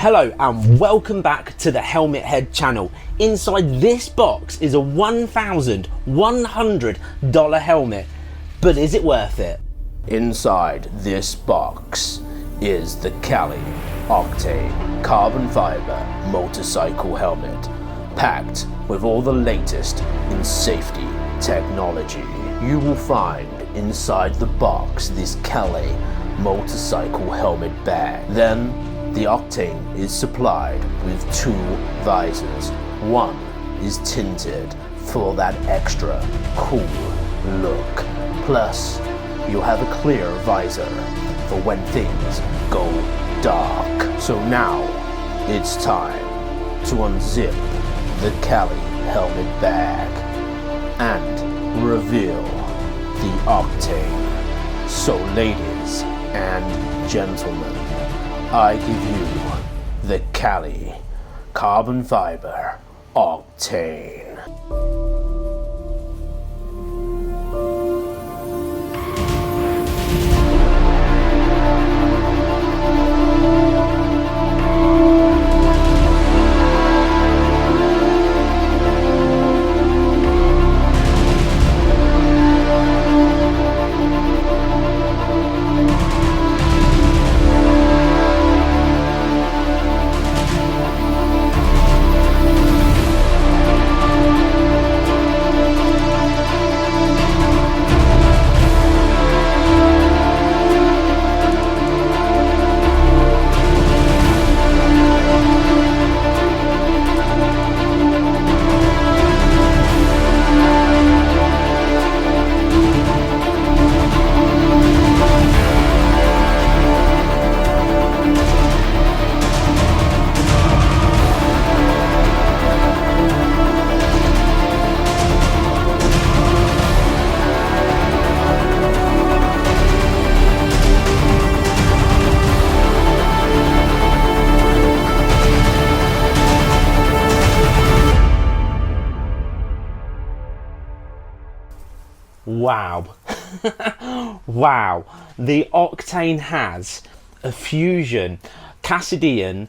Hello and welcome back to the Helmet Head channel. Inside this box is a $1,100 helmet, but is it worth it? Inside this box is the Cali Octane carbon fiber motorcycle helmet, packed with all the latest in safety technology. You will find inside the box this Cali motorcycle helmet bag. Then the Octane is supplied with two visors. One is tinted for that extra cool look. Plus, you'll have a clear visor for when things go dark. So now, it's time to unzip the Cali helmet bag and reveal the Octane. So ladies and gentlemen, I give you the Cali carbon fiber Octane. Wow. Wow. The Octane has a fusion Cassidian,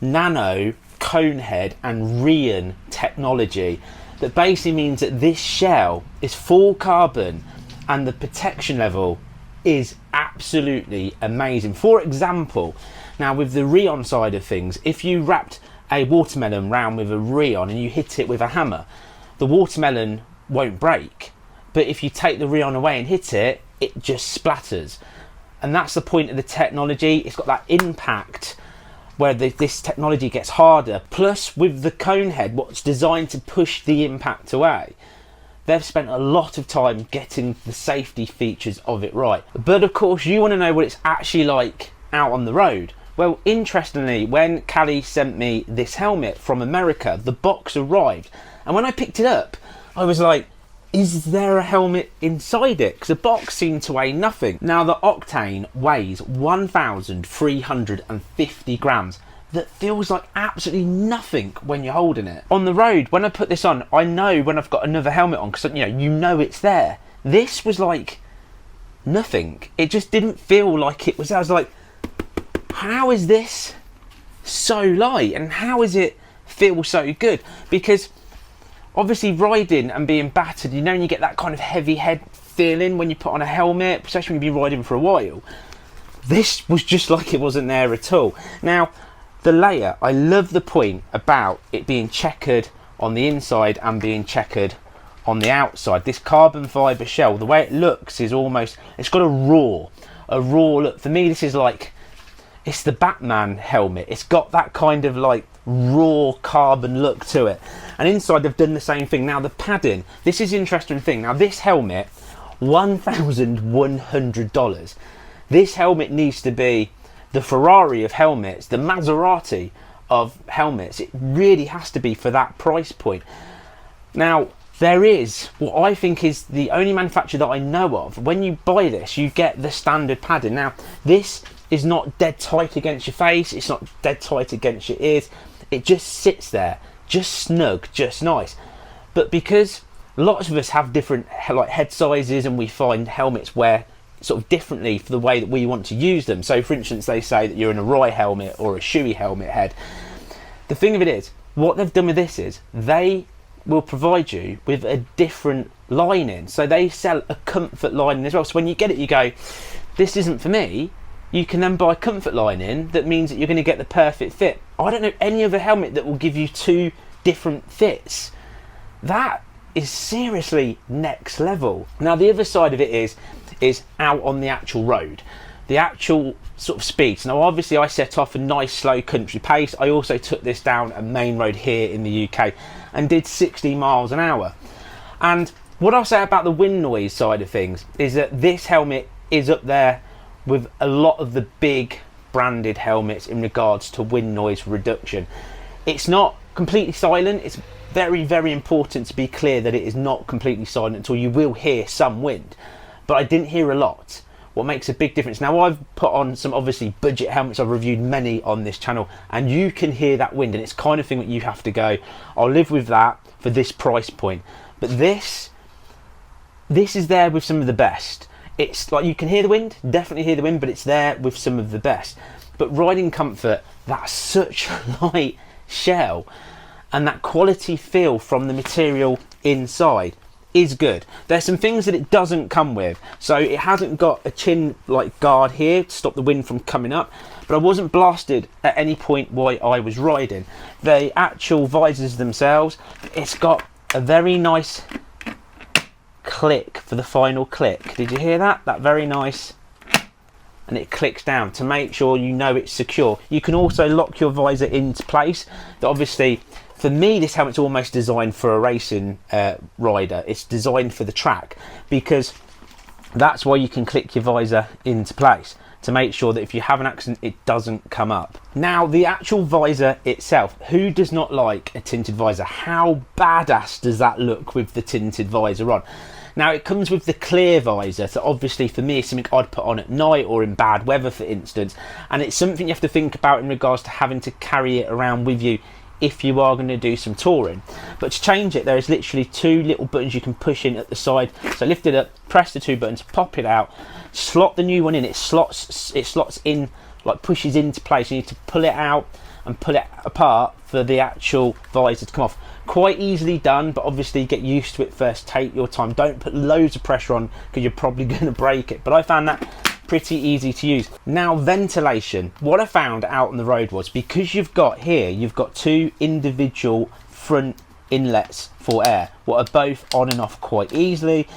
nano, conehead and Rion technology that basically means that this shell is full carbon and the protection level is absolutely amazing. For example, now with the Rion side of things, if you wrapped a watermelon round with a Rion and you hit it with a hammer, the watermelon won't break. But if you take the Rion away and hit it, it just splatters. And that's the point of the technology. It's got that impact where this technology gets harder. Plus, with the cone head, what's designed to push the impact away, they've spent a lot of time getting the safety features of it right. But of course, you want to know what it's actually like out on the road. Well, interestingly, when Cali sent me this helmet from America, the box arrived. And when I picked it up, I was like, is there a helmet inside it? Because the box seemed to weigh nothing. Now the Octane weighs 1,350 grams. That feels like absolutely nothing when you're holding it. On the road, when I put this on, I know when I've got another helmet on, because you know it's there. This was like nothing. It just didn't feel like it was. I was like, how is this so light? And how is it feel so good? Because obviously riding and being battered, when you get that kind of heavy head feeling when you put on a helmet, especially when you've been riding for a while. This was just like it wasn't there at all. Now, the layer, I love the point about it being checkered on the inside and being checkered on the outside. This carbon fiber shell, the way it looks is almost, it's got a raw look. For me, this is like, it's the Batman helmet. It's got that kind of like raw carbon look to it. And inside they've done the same thing. Now the padding, this is an interesting thing. Now this helmet, $1,100. This helmet needs to be the Ferrari of helmets, the Maserati of helmets. It really has to be for that price point. Now there is what I think is the only manufacturer that I know of. When you buy this, you get the standard padding. Now this is not dead tight against your face. It's not dead tight against your ears. It just sits there, just snug, just nice. But because lots of us have different like head sizes, and we find helmets where sort of differently for the way that we want to use them. So for instance, they say that you're in a Roy helmet or a Shoei helmet head. The thing of it is, what they've done with this is they will provide you with a different lining. So they sell a comfort lining as well. So when you get it, you go, this isn't for me. You can then buy a comfort lining that means that you're going to get the perfect fit. I don't know any other helmet that will give you two different fits. That is seriously next level. Now the other side of it is out on the actual road, the actual sort of speeds. Now obviously I set off a nice slow country pace. I also took this down a main road here in the UK and did 60 miles an hour. And what I'll say about the wind noise side of things is that this helmet is up there with a lot of the big branded helmets in regards to wind noise reduction. It's not completely silent. It's very, very important to be clear that it is not completely silent until you will hear some wind. But I didn't hear a lot. What makes a big difference. Now I've put on some obviously budget helmets, I've reviewed many on this channel, and you can hear that wind, and it's kind of thing that you have to go, I'll live with that for this price point. But this is there with some of the best. It's like you can hear the wind, definitely hear the wind, but it's there with some of the best. But riding comfort, that's such a light shell, and that quality feel from the material inside is good. There's some things that it doesn't come with. So it hasn't got a chin like guard here to stop the wind from coming up, but I wasn't blasted at any point while I was riding. The actual visors themselves, it's got a very nice click for the final click. Did you hear that? That very nice, and it clicks down to make sure you know it's secure. You can also lock your visor into place. That obviously, for me, this helmet's almost designed for a racing rider. It's designed for the track, because that's why you can click your visor into place to make sure that if you have an accident, it doesn't come up. Now, the actual visor itself, who does not like a tinted visor? How badass does that look with the tinted visor on? Now, it comes with the clear visor, so obviously for me it's something I'd put on at night or in bad weather, for instance, and it's something you have to think about in regards to having to carry it around with you if you are going to do some touring. But to change it, there is literally two little buttons you can push in at the side. So lift it up, press the two buttons, pop it out, slot the new one in. It slots in, like pushes into place. You need to pull it out and pull it apart for the actual visor to come off. Quite easily done, but obviously get used to it first. Take your time. Don't put loads of pressure on, because you're probably going to break it. But I found that pretty easy to use. Now, ventilation. What I found out on the road was, because you've got two individual front inlets for air, what are both on and off quite easily.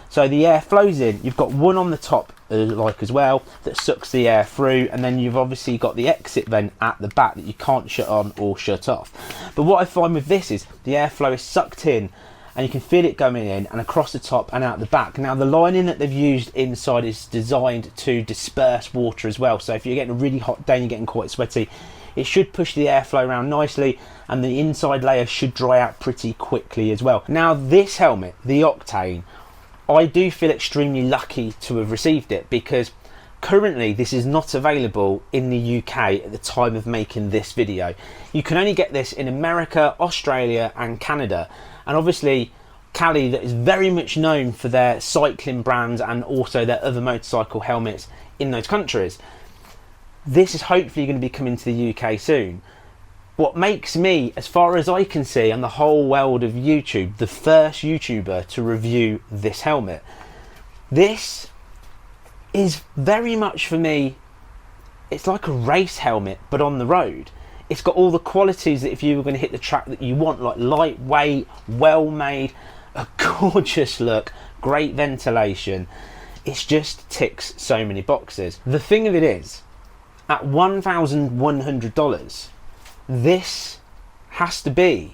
So the air flows in. You've got one on the top as well that sucks the air through, and then you've obviously got the exit vent at the back that you can't shut on or shut off. But what I find with this is the airflow is sucked in, and you can feel it going in and across the top and out the back. Now, the lining that they've used inside is designed to disperse water as well. So if you're getting a really hot day and you're getting quite sweaty, it should push the airflow around nicely, and the inside layer should dry out pretty quickly as well. Now, this helmet, the Octane, I do feel extremely lucky to have received it, because currently this is not available in the UK at the time of making this video. You can only get this in America, Australia and Canada. And obviously Cali, that is very much known for their cycling brands and also their other motorcycle helmets in those countries. This is hopefully going to be coming to the UK soon. What makes me, as far as I can see, and the whole world of YouTube, the first YouTuber to review this helmet. This is very much, for me, it's like a race helmet, but on the road. It's got all the qualities that if you were going to hit the track that you want, like lightweight, well made, a gorgeous look, great ventilation. It just ticks so many boxes. The thing of it is, at $1,100, this has to be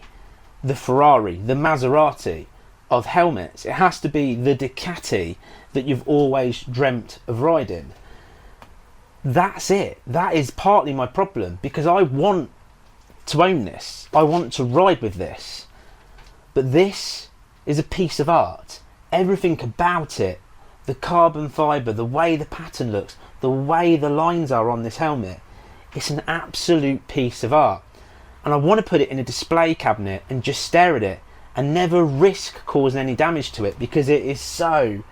the Ferrari, the Maserati of helmets. It has to be the Ducati that you've always dreamt of riding. That's it. That is partly my problem, because I want to own this. I want to ride with this. But this is a piece of art. Everything about it, the carbon fibre, the way the pattern looks, the way the lines are on this helmet, it's an absolute piece of art. And I want to put it in a display cabinet and just stare at it and never risk causing any damage to it, because it is so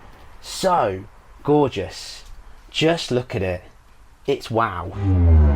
gorgeous. Just look at it. It's wow.